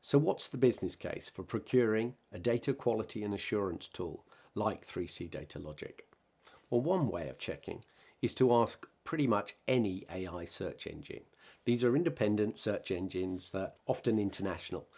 So what's the business case for procuring a data quality and assurance tool like 3C Data Logic? Well, one way of checking is to ask pretty much any AI search engine. These are independent search engines that are often international.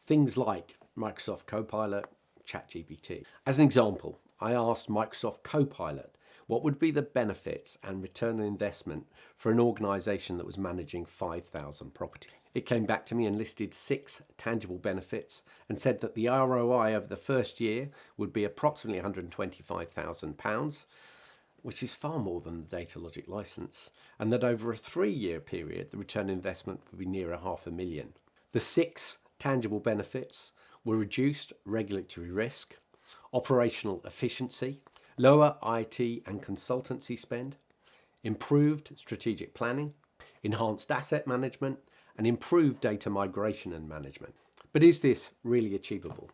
Things like Microsoft Copilot, ChatGPT. As an example, I asked Microsoft Copilot what would be the benefits and return on investment for an organization that was managing 5,000 properties. It came back to me and listed 6 tangible benefits and said that the ROI over the first year would be approximately £125,000, which is far more than the Data Logic license, and that over a 3-year period, the return on investment would be near £500,000. The 6 tangible benefits were reduced regulatory risk, operational efficiency, lower IT and consultancy spend, improved strategic planning, enhanced asset management, and improved data migration and management. But is this really achievable?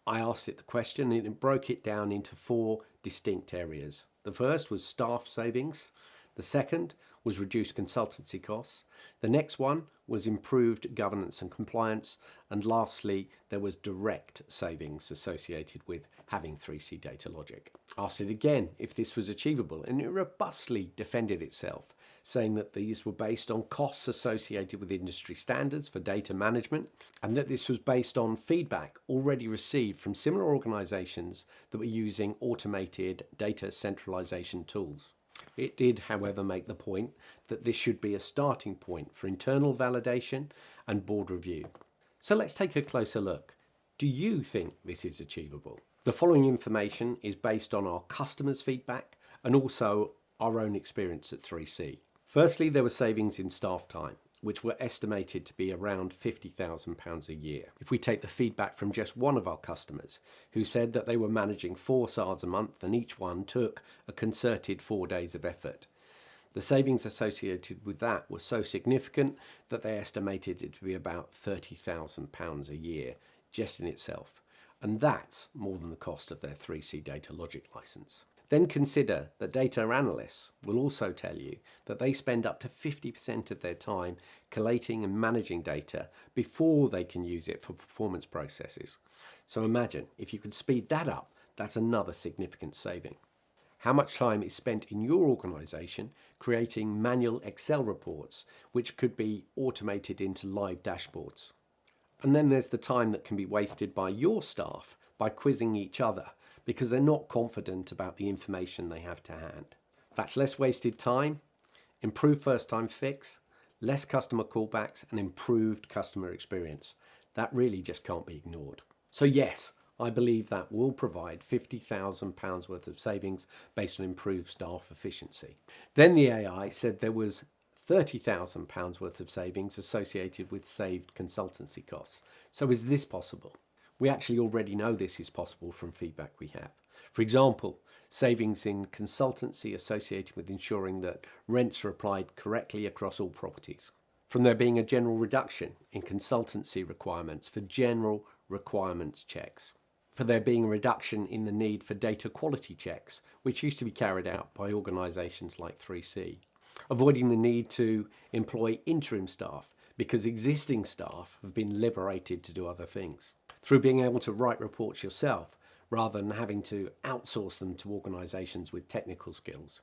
I asked it the question and it broke it down into 4 distinct areas. The first was staff savings. The second was reduced consultancy costs. The next one was improved governance and compliance. And lastly, there was direct savings associated with having 3C Data Logic. I asked it again if this was achievable, and it robustly defended itself, saying that these were based on costs associated with industry standards for data management, and that this was based on feedback already received from similar organizations that were using automated data centralization tools. It did, however, make the point that this should be a starting point for internal validation and board review. So let's take a closer look. Do you think this is achievable? The following information is based on our customers' feedback and also our own experience at 3C. Firstly, there were savings in staff time, which were estimated to be around £50,000 a year. If we take the feedback from just one of our customers, who said that they were managing 4 SARs a month and each one took a concerted 4 days of effort. The savings associated with that were so significant that they estimated it to be about £30,000 a year just in itself. And that's more than the cost of their 3C Data Logic license. Then consider that data analysts will also tell you that they spend up to 50% of their time collating and managing data before they can use it for performance processes. So imagine if you could speed that up, that's another significant saving. How much time is spent in your organization creating manual Excel reports, which could be automated into live dashboards? And then there's the time that can be wasted by your staff by quizzing each other because they're not confident about the information they have to hand. That's less wasted time, improved first time fix, less customer callbacks, and improved customer experience. That really just can't be ignored. So yes, I believe that will provide £50,000 worth of savings based on improved staff efficiency. Then the AI said there was £30,000 worth of savings associated with saved consultancy costs. So is this possible? We actually already know this is possible from feedback we have. For example, savings in consultancy associated with ensuring that rents are applied correctly across all properties. From there being a general reduction in consultancy requirements for general requirements checks. For there being a reduction in the need for data quality checks, which used to be carried out by organisations like 3C. Avoiding the need to employ interim staff because existing staff have been liberated to do other things. Through being able to write reports yourself rather than having to outsource them to organisations with technical skills.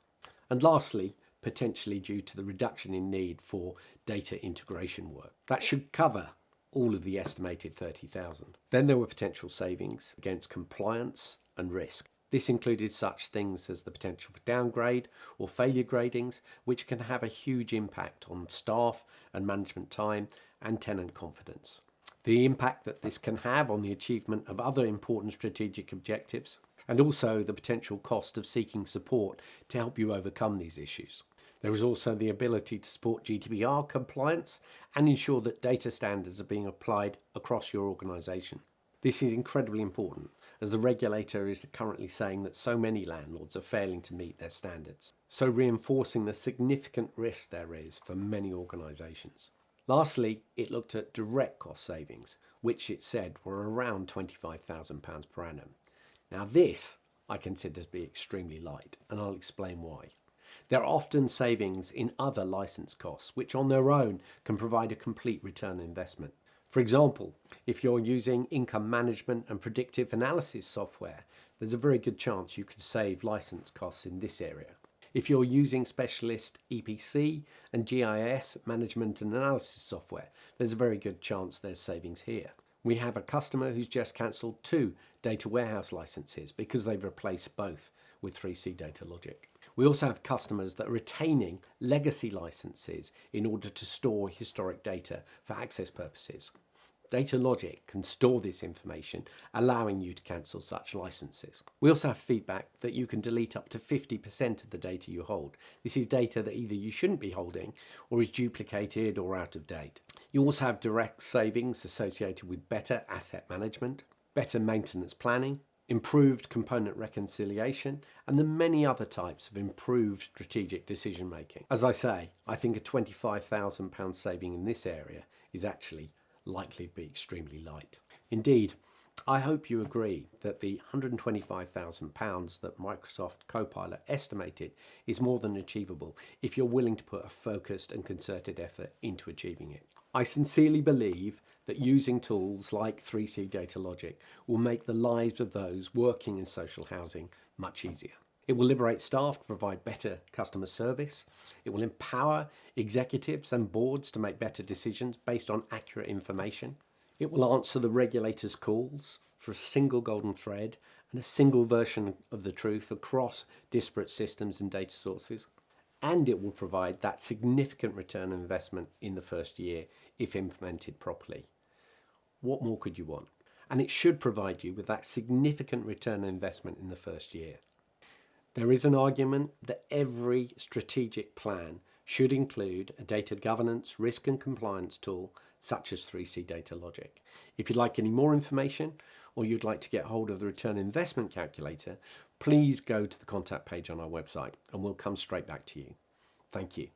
And lastly, potentially due to the reduction in need for data integration work. That should cover all of the estimated 30,000. Then there were potential savings against compliance and risk. This included such things as the potential for downgrade or failure gradings, which can have a huge impact on staff and management time and tenant confidence. The impact that this can have on the achievement of other important strategic objectives, and also the potential cost of seeking support to help you overcome these issues. There is also the ability to support GDPR compliance and ensure that data standards are being applied across your organisation. This is incredibly important, as the regulator is currently saying that so many landlords are failing to meet their standards, so reinforcing the significant risk there is for many organisations. Lastly, it looked at direct cost savings, which it said were around £25,000 per annum. Now this I consider to be extremely light, and I'll explain why. There are often savings in other licence costs, which on their own can provide a complete return on investment. For example, If you're using income management and predictive analysis software, there's a very good chance you could save license costs in this area. If you're using specialist EPC and GIS management and analysis software, there's a very good chance there's savings here. We have a customer who's just cancelled 2 data warehouse licenses because they've replaced both with 3C Data Logic. We also have customers that are retaining legacy licenses in order to store historic data for access purposes. Data Logic can store this information, allowing you to cancel such licenses. We also have feedback that you can delete up to 50% of the data you hold. This is data that either you shouldn't be holding or is duplicated or out of date. You also have direct savings associated with better asset management, better maintenance planning, improved component reconciliation, and the many other types of improved strategic decision making. As I say, I think a £25,000 saving in this area is actually likely to be extremely light. Indeed, I hope you agree that the £125,000 that Microsoft Copilot estimated is more than achievable if you're willing to put a focused and concerted effort into achieving it. I sincerely believe that using tools like 3C Data Logic will make the lives of those working in social housing much easier. It will liberate staff to provide better customer service. It will empower executives and boards to make better decisions based on accurate information. It will answer the regulator's calls for a single golden thread and a single version of the truth across disparate systems and data sources. And it will provide that significant return on investment in the first year if implemented properly. What more could you want? And it should provide you with that significant return on investment in the first year. There is an argument that every strategic plan should include a data governance, risk and compliance tool such as 3C Data Logic. If you'd like any more information or you'd like to get hold of the return on investment calculator, please go to the contact page on our website and we'll come straight back to you. Thank you.